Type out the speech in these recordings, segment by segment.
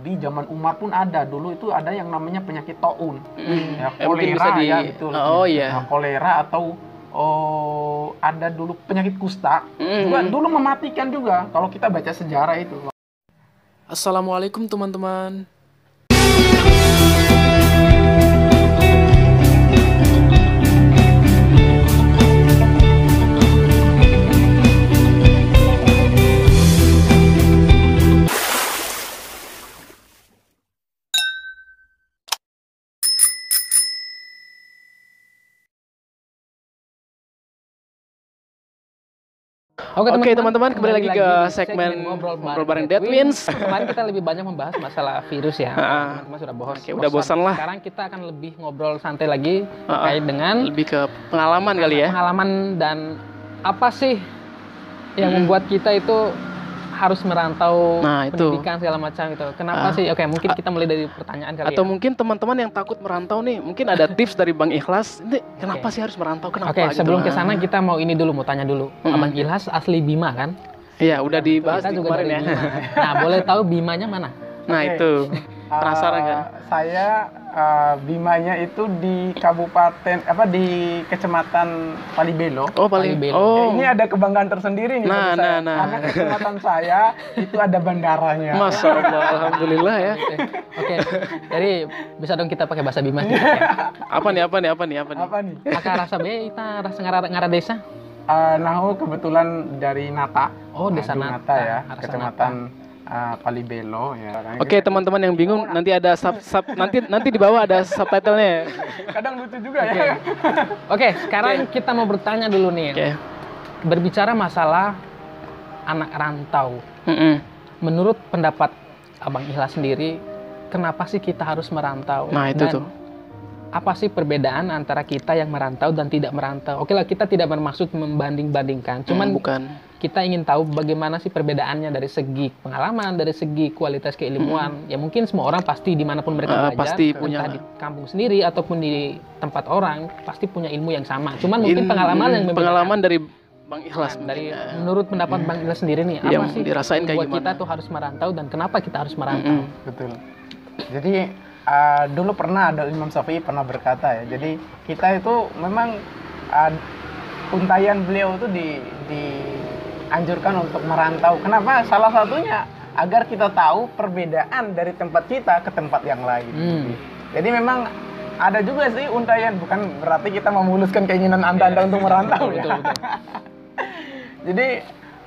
Nabi, zaman Umar pun ada. Dulu itu ada yang namanya penyakit taun, ya, mungkin bisa kolera di ya betul. oh iya. Nah, kolera atau ada dulu penyakit kusta, juga dulu mematikan juga. Kalau kita baca sejarah itu. Assalamualaikum teman-teman. Oke teman-teman, kembali lagi ke segmen ngobrol bareng Dead Twins. Kemarin kita lebih banyak membahas masalah virus ya. Teman-teman sudah udah bosan lah. Sekarang kita akan lebih ngobrol santai lagi terkait dengan lebih ke pengalaman kali ya. Pengalaman dan apa sih yang membuat kita itu harus merantau, pendidikan segala macam gitu. Kenapa sih? Oke, mungkin kita mulai dari pertanyaan kali atau ya. mungkin teman-teman yang takut merantau nih, mungkin ada tips dari Bang Ikhlas. Ini kenapa sih harus merantau? Kenapa? Oke, sebelum ke sana kita mau mau tanya dulu. Abang Ikhlas asli Bima kan? Iya, udah dibahas kita juga kemarin ya. Nah, boleh tahu Bimanya mana? Nah, itu. Penasaran kan? Saya Bimanya itu di kabupaten di kecamatan Palibelo. Oh, Palibelo. Oh. Ini ada kebanggaan tersendiri nih bagi saya. Nah. Karena kecamatan saya itu ada bandaranya. Masya Allah, alhamdulillah ya. Oke. Jadi bisa dong kita pakai bahasa Bima. Apa nih? Aka rasa beta, rasa ngara desa. Kebetulan dari Nata. Oh, desa Nata ya, kecamatan Palibelo ya. Oke, teman-teman yang bingung, nanti ada nanti di bawah ada subtitlenya. Kadang lucu juga ya. Oke, sekarang kita mau bertanya dulu nih. Berbicara masalah anak rantau. Menurut pendapat Abang Ikhlas sendiri, kenapa sih kita harus merantau? Nah, itu tuh. Apa sih perbedaan antara kita yang merantau dan tidak merantau? Oke lah, kita tidak bermaksud membanding-bandingkan. Cuman kita ingin tahu bagaimana sih perbedaannya dari segi pengalaman, dari segi kualitas keilmuan. Ya mungkin semua orang pasti dimanapun mereka belajar, pasti punya entah di kampung sendiri ataupun di tempat orang, pasti punya ilmu yang sama. Cuman mungkin pengalaman yang membedakan. Pengalaman dari Bang Ikhlas. Dari menurut pendapat Bang Ikhlas sendiri nih, apa sih dirasain kayak buat gimana? kita tuh harus merantau dan kenapa kita harus merantau? Betul. Jadi dulu pernah ada Imam Syafi'i pernah berkata ya. Jadi kita itu memang untayan beliau itu dianjurkan untuk merantau. Kenapa? Salah satunya agar kita tahu perbedaan dari tempat kita ke tempat yang lain. Jadi memang ada juga sih untayan, bukan berarti kita memuluskan keinginan Anda untuk merantau ya. Betul. Jadi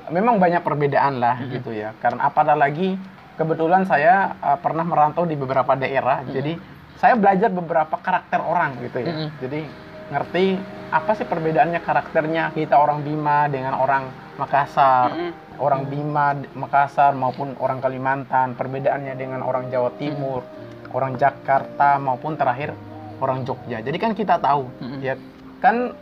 memang banyak perbedaan lah gitu ya. Karena apalagi kebetulan saya pernah merantau di beberapa daerah, jadi saya belajar beberapa karakter orang gitu ya. Jadi ngerti apa sih perbedaannya karakternya kita orang Bima dengan orang Makassar, orang Bima Makassar maupun orang Kalimantan, perbedaannya dengan orang Jawa Timur, orang Jakarta maupun terakhir orang Jogja. Jadi kan kita tahu, ya kan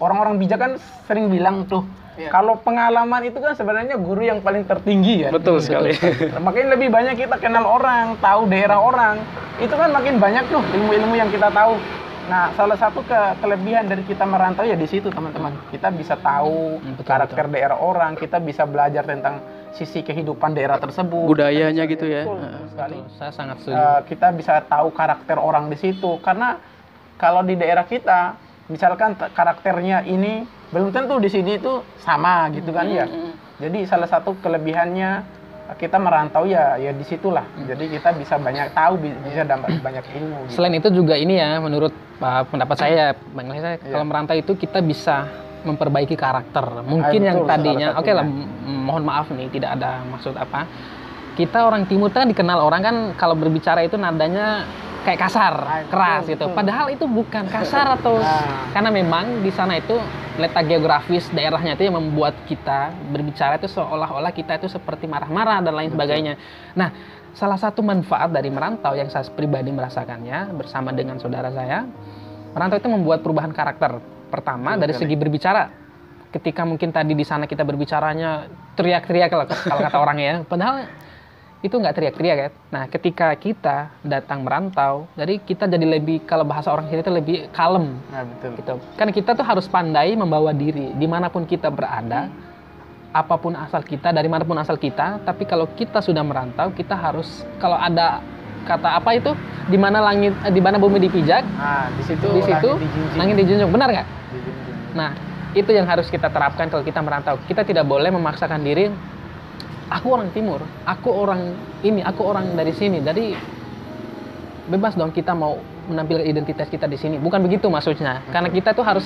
orang-orang bijak kan sering bilang tuh. Kalau pengalaman itu kan sebenarnya guru yang paling tertinggi ya. Betul sekali. Makin lebih banyak kita kenal orang, tahu daerah orang, itu kan makin banyak tuh ilmu-ilmu yang kita tahu. Nah, salah satu kelebihan dari kita merantau ya di situ teman-teman. Kita bisa tahu karakter daerah orang, kita bisa belajar tentang sisi kehidupan daerah tersebut, budayanya gitu ya. Betul, saya sangat setuju. Kita bisa tahu karakter orang di situ karena kalau di daerah kita, misalkan karakternya ini belum tentu di sini itu sama gitu kan ya. Jadi salah satu kelebihannya kita merantau ya di situlah. Jadi kita bisa banyak tahu, bisa dapat banyak ilmu. Gitu. Selain itu juga ini ya, menurut pendapat saya, Bang Ikhlas, kalau merantau itu kita bisa memperbaiki karakter. Mungkin yang tadinya, oke lah, mohon maaf nih, tidak ada maksud apa. Kita orang Timur kan dikenal orang kan kalau berbicara itu nadanya kayak kasar, keras gitu. Padahal itu bukan kasar atau karena memang di sana itu letak geografis daerahnya itu yang membuat kita berbicara itu seolah-olah kita itu seperti marah-marah dan lain sebagainya. Nah, salah satu manfaat dari merantau yang saya pribadi merasakannya bersama dengan saudara saya, merantau itu membuat perubahan karakter. Pertama dari segi berbicara. Ketika mungkin tadi di sana kita berbicaranya teriak-teriak kalau kata orang ya, padahal itu nggak teriak-teriak ya. Nah, ketika kita datang merantau, jadi kita jadi lebih, kalau bahasa orang sini itu lebih kalem. Nah, betul. Gitu. Kan kita tuh harus pandai membawa diri dimanapun kita berada. apapun asal kita, dari manapun asal kita, tapi kalau kita sudah merantau, kita harus, kalau ada kata apa itu, di mana bumi dipijak, di situ langit dijunjung, benar nggak? Dijunjung. Nah, itu yang harus kita terapkan kalau kita merantau. Kita tidak boleh memaksakan diri, aku orang timur, aku orang ini, aku orang dari sini. Jadi bebas dong kita mau menampilkan identitas kita di sini. Bukan begitu maksudnya. Karena kita tuh harus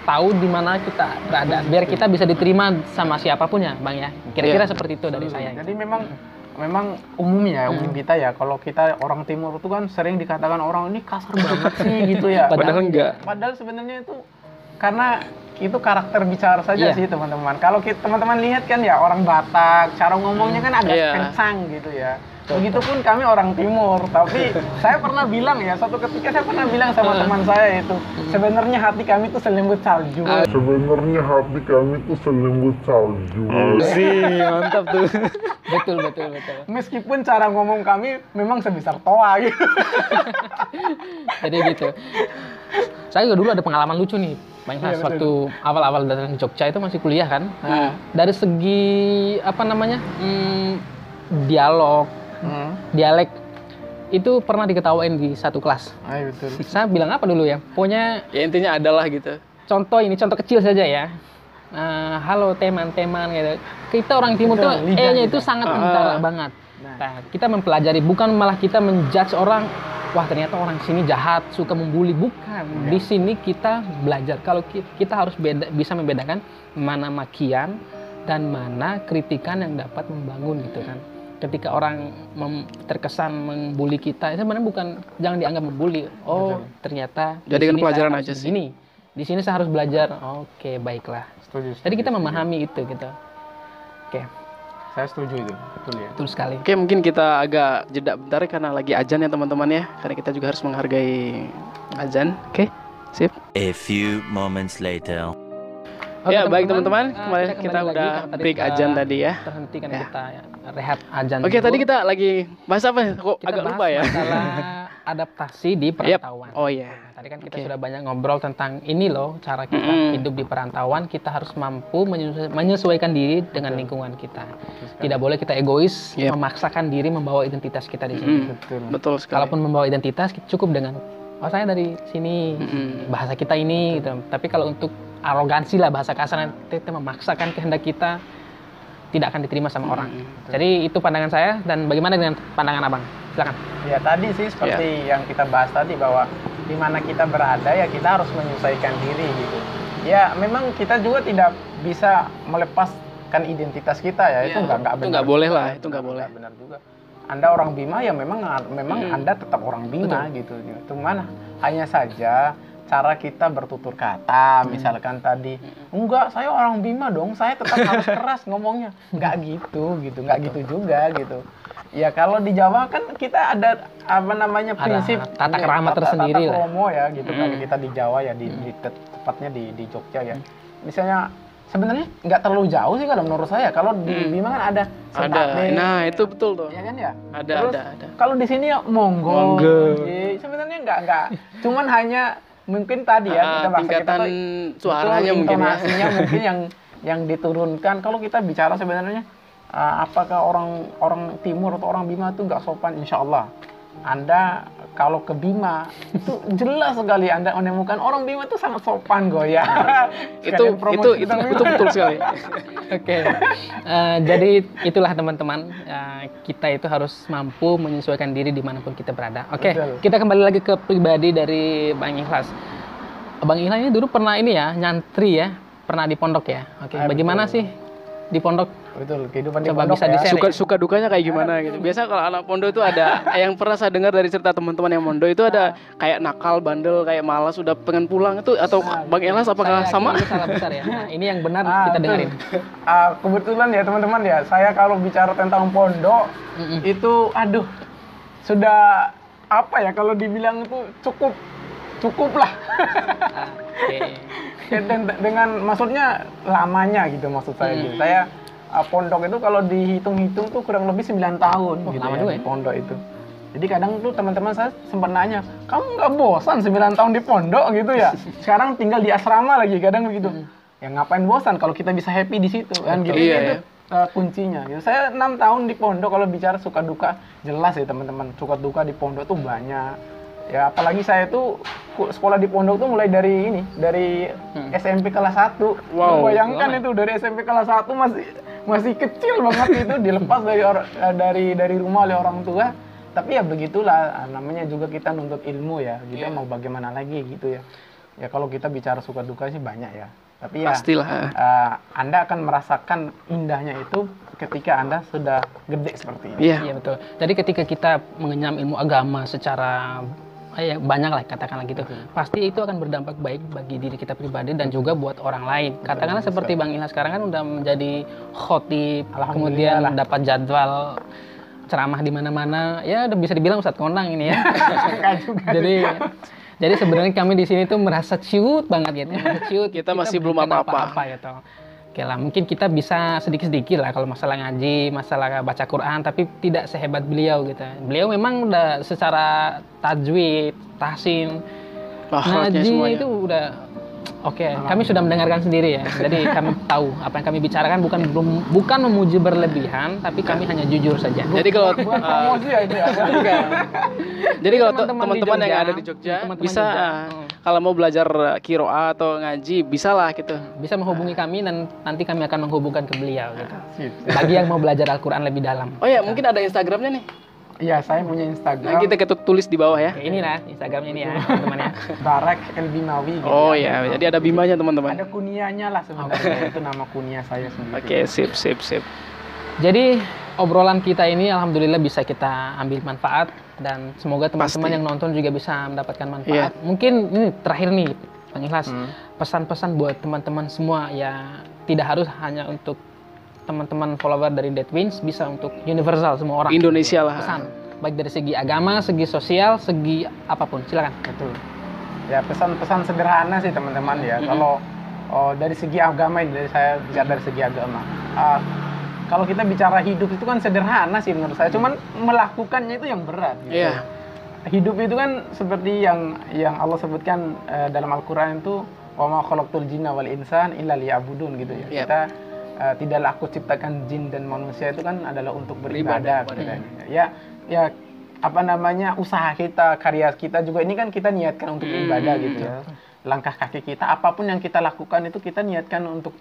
tahu di mana kita berada biar kita bisa diterima sama siapapun ya, Bang ya. Kira-kira seperti itu dari saya. Jadi memang umumnya umum kita ya, kalau kita orang timur itu kan sering dikatakan orang ini kasar banget sih gitu ya. Padahal enggak. Padahal sebenarnya itu karena itu karakter bicara saja Iya. sih teman-teman. Kalau teman-teman lihat kan ya orang Batak, cara ngomongnya kan agak Iya. kencang gitu ya. Begitupun kami orang timur, tapi saya pernah bilang ya, suatu ketika saya pernah bilang sama teman saya itu, sebenarnya hati kami itu selembut salju. Sebenarnya hati kami tuh selembut salju. Sih, mantap tuh. Betul. Meskipun cara ngomong kami memang sebesar toa gitu. Jadi gitu. Saya juga dulu ada pengalaman lucu nih, Bang Ikhlas. Iya, waktu awal-awal datang ke Jogja itu masih kuliah kan. Nah. Dari segi apa namanya dialek itu pernah diketawain di satu kelas. Ayo betul. Saya bilang apa dulu ya? Pokoknya Ya intinya adalah gitu. contoh kecil saja ya. Halo teman-teman gitu. Kita orang timur tuh lidah, E-nya itu lidah. sangat kentara banget. Nah, kita mempelajari, bukan malah kita menjudge orang, wah ternyata orang sini jahat, suka membuli. Bukan. Di sini kita belajar. Kalau kita harus bisa membedakan mana makian dan mana kritikan yang dapat membangun gitu kan. Ketika orang terkesan membuli kita, itu sebenarnya bukan, jangan dianggap membuli. Oh, ternyata di Jadikan sini pelajaran saya harus aja sih. begini. Di sini saya harus belajar. Oke, baiklah. Setuju. Jadi kita memahami itu gitu. Oke, Saya setuju itu, betul ya. betul sekali. Oke, mungkin kita agak jeda bentar ya, karena lagi azan ya teman-teman ya. Karena kita juga harus menghargai azan. Oke, sip. A few moments later. Oke, Ya, baik teman-teman. kita Kemarin kembali kita lagi, udah karena tadi break kita azan tadi ya. Terhenti kan Ya. kita rehat azan. Oke, dulu. tadi kita lagi bahas apa? Kok Kita agak bahas lupa ya? masalah adaptasi di perantauan. Oh iya. Nah, tadi kan kita Oke. sudah banyak ngobrol tentang ini loh, cara kita hidup di perantauan. Kita harus mampu menyesuaikan diri dengan lingkungan kita. Tidak boleh kita egois, Yep. memaksakan diri membawa identitas kita di sini. Betul. Betul sekali. Kalaupun membawa identitas, cukup dengan saya dari sini, bahasa kita ini gitu. Tapi kalau untuk arogansi lah, bahasa kasar, nanti kita memaksakan kehendak kita, tidak akan diterima sama orang. Jadi itu pandangan saya. Dan bagaimana dengan pandangan Abang? Silakan. Ya tadi sih seperti yang kita bahas tadi, bahwa di mana kita berada ya kita harus menyesuaikan diri gitu. Ya memang kita juga tidak bisa melepaskan identitas kita ya, itu nggak itu benar. nggak boleh juga. lah, itu nggak boleh. Benar juga. Anda orang Bima ya memang Anda tetap orang Bima gitu. Cuman hanya saja cara kita bertutur kata, misalkan tadi, enggak, saya orang Bima dong, saya tetap harus keras ngomongnya. Enggak gitu, enggak gitu juga gitu. Ya kalau di Jawa kan kita ada apa namanya Ada prinsip tata krama tersendiri tata lah. kromo ya gitu. Kalau kita di Jawa ya tepatnya di Jogja ya. Misalnya sebenarnya nggak terlalu jauh sih kalau menurut saya. Kalau di Bima kan ada Ada. Nah, itu betul tuh. ya kan ya. Ada, Terus, ada. kalau di sini ya monggo. Monggo. Iya, sebenarnya nggak. Cuman hanya mungkin tadi ya kita bahasa tingkatan kita tuh, suaranya betul, mungkin ya. intonasinya mungkin yang diturunkan. Kalau kita bicara sebenarnya apakah orang timur atau orang Bima itu nggak sopan? Insya Allah. Anda kalau ke Bima itu jelas sekali Anda menemukan orang Bima itu sangat sopan ya. itu betul sekali. Oke. Jadi itulah teman-teman, kita itu harus mampu menyesuaikan diri dimanapun kita berada. Oke, Betul. kita kembali lagi ke pribadi dari Bang Ikhlas. Bang Ikhlas ini dulu pernah ini ya, nyantri ya, pernah di pondok ya. Oke, bagaimana betul. sih di pondok? Betul, kehidupan di Coba pondok bisa ya. di-share. Suka dukanya kayak gimana gitu. Biasa kalau anak pondok itu ada yang pernah saya dengar dari cerita teman-teman yang pondok itu ada kayak nakal, bandel, kayak malas, udah pengen pulang itu, atau Bang Elas apakah Saya sama? yakin itu salah besar ya. Nah, ini yang benar kita betul. dengerin. Kebetulan ya teman-teman ya, saya kalau bicara tentang pondok itu aduh sudah apa ya, kalau dibilang itu cukup lah. Oke. Ya, dengan maksudnya lamanya gitu maksud saya gitu. Saya pondok itu kalau dihitung-hitung tuh kurang lebih 9 tahun gitu lama ya, juga di ya. pondok itu. Jadi kadang tuh teman-teman saya sempat nanya, kamu nggak bosan 9 tahun di pondok gitu ya? Sekarang tinggal di asrama lagi kadang begitu. ya ngapain bosan kalau kita bisa happy di situ kan gitu. Iya, Itu kuncinya gitu. Saya 6 tahun di pondok, kalau bicara suka duka jelas ya teman-teman, suka duka di pondok tuh banyak ya, apalagi saya tuh sekolah di pondok tuh mulai dari SMP kelas 1. Wow, Bayangkan itu dari SMP kelas 1 masih kecil banget itu, dilepas dari rumah oleh orang tua. Tapi ya begitulah, namanya juga kita nuntut ilmu ya, gitu mau bagaimana lagi gitu ya. Ya kalau kita bicara suka duka sih banyak ya. Tapi ya Pastilah. Anda akan merasakan indahnya itu ketika Anda sudah gede seperti ini. Iya. Iya betul. Jadi ketika kita mengenyam ilmu agama secara banyak lah katakanlah gitu, pasti itu akan berdampak baik bagi diri kita pribadi dan juga buat orang lain. Katakanlah seperti Bang Ilhas sekarang kan udah menjadi khotib, kemudian dapat jadwal ceramah di mana-mana, ya udah bisa dibilang Ustadz Kondang ini ya. Jadi sebenarnya kami di sini tuh merasa ciut banget gitu. Ciut, Kita masih belum bukan apa-apa. gitu. Oke lah, mungkin kita bisa sedikit-sedikit lah kalau masalah ngaji, masalah baca Quran, tapi tidak sehebat beliau gitu. Beliau memang udah secara tajwid, tahsin, ngaji semuanya. itu udah oke. Kami sudah mendengarkan sendiri ya. Jadi kami tahu apa yang kami bicarakan bukan memuji berlebihan, tapi kami hanya jujur saja. Jadi kalau Bukan promosi ya itu ya. jadi kalau Teman-teman di teman-teman yang Jogja, ada di Jogja teman-teman bisa Jogja. kalau mau belajar qiraah atau ngaji bisa lah gitu. Bisa menghubungi kami dan nanti kami akan menghubungkan ke beliau gitu. Sip. Bagi yang mau belajar Al-Quran lebih dalam. Oh ya, mungkin ada Instagramnya nih. Iya, saya punya Instagram. Nah, kita tulis di bawah ya. Oke, inilah Instagramnya ini ya teman-teman ya. Barak El Bimawi gitu. Oh ya, jadi ada bimanya teman-teman. Ada kunianya lah sebenarnya. Itu nama kunia saya sendiri. Oke, sip. Jadi obrolan kita ini alhamdulillah bisa kita ambil manfaat dan semoga teman-teman Pasti. yang nonton juga bisa mendapatkan manfaat. Mungkin ini terakhir nih Bang Ikhlas, pesan-pesan buat teman-teman semua ya, tidak harus hanya untuk teman-teman follower dari Dead Wins, bisa untuk universal semua orang. Indonesia lah. Pesan baik dari segi agama, segi sosial, segi apapun. Silakan. Betul. Ya pesan-pesan sederhana sih teman-teman ya. Kalau dari segi agama ini, saya bicara dari segi agama. Kalau kita bicara hidup itu kan sederhana sih menurut saya. Cuman melakukannya itu yang berat. Gitu. Iya. Hidup itu kan seperti yang Allah sebutkan dalam Al-Quran itu, wa ma khalaqtul jinna wal insan illa liya'budun gitu ya. Yep. Kita tidaklah aku ciptakan jin dan manusia itu kan adalah untuk beribadah. Ya apa namanya, usaha kita, karya kita juga ini kan kita niatkan untuk ibadah gitu ya. Langkah kaki kita, apapun yang kita lakukan itu kita niatkan untuk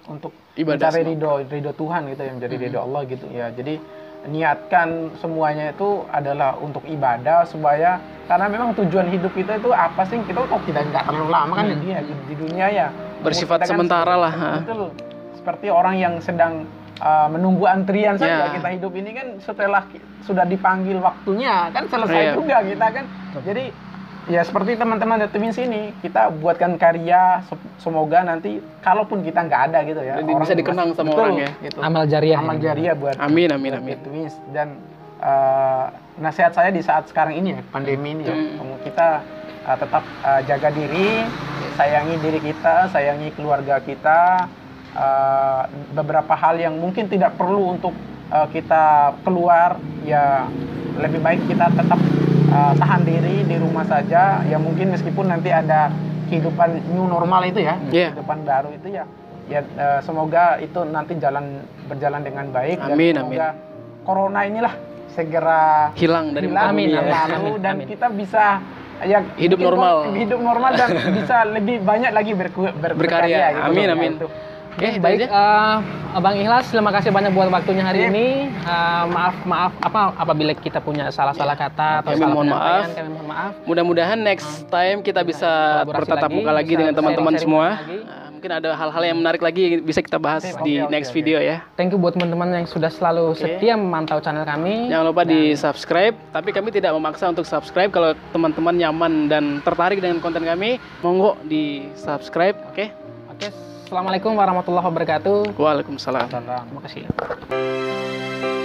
Ibadah mencari ridho Tuhan gitu ya, menjadi ridho Allah gitu ya. Jadi niatkan semuanya itu adalah untuk ibadah, supaya karena memang tujuan hidup kita itu apa sih, kita nggak terlalu lama kan di dunia ya. Bersifat Kita kan sementara lah. Betul. Seperti orang yang sedang menunggu antrian saja. Ya. Kita hidup ini kan setelah sudah dipanggil waktunya kan Iya. selesai juga kita kan. Jadi ya seperti teman-teman Dead Wins ini, kita buatkan karya, semoga nanti kalaupun kita nggak ada gitu ya, Jadi orang bisa dikenang sama betul, orang ya. gitu. Amal jariah. Amal jariah buat Amin. Dead Wins. Dan nasihat saya di saat sekarang ini ya, pandemi ini ya, kita tetap jaga diri, sayangi diri kita, sayangi keluarga kita. Beberapa hal yang mungkin tidak perlu untuk kita keluar, ya lebih baik kita tetap tahan diri di rumah saja. Ya mungkin meskipun nanti ada kehidupan new normal itu ya, kehidupan baru itu ya, semoga itu nanti berjalan dengan baik. Amin, dan semoga corona inilah segera Hilang dari hilang muka bumi yang ya. lalu, dan Amin. kita bisa ya Hidup mungkin normal. hidup normal dan bisa lebih banyak lagi berkarya gitu. Amin, Ya, amin. itu. Oke, itu Baik, aja. Bang Ikhlas, terima kasih banyak buat waktunya hari Sip. ini. Maaf apabila kita punya salah-salah kata atau Kami salah mohon penyampaian, maaf. kami mohon maaf. Mudah-mudahan next time kita bisa Kolaborasi bertatap lagi, muka lagi bisa dengan teman-teman sharing-sharing semua. lagi. Mungkin ada hal-hal yang menarik lagi yang bisa kita bahas Sip, di oke, next oke. video ya. Thank you buat teman-teman yang sudah selalu setia memantau channel kami. Jangan lupa di subscribe, tapi kami tidak memaksa untuk subscribe. Kalau teman-teman nyaman dan tertarik dengan konten kami, monggo di subscribe. Oke. Oke, assalamualaikum warahmatullahi wabarakatuh. Waalaikumsalam. Terima kasih.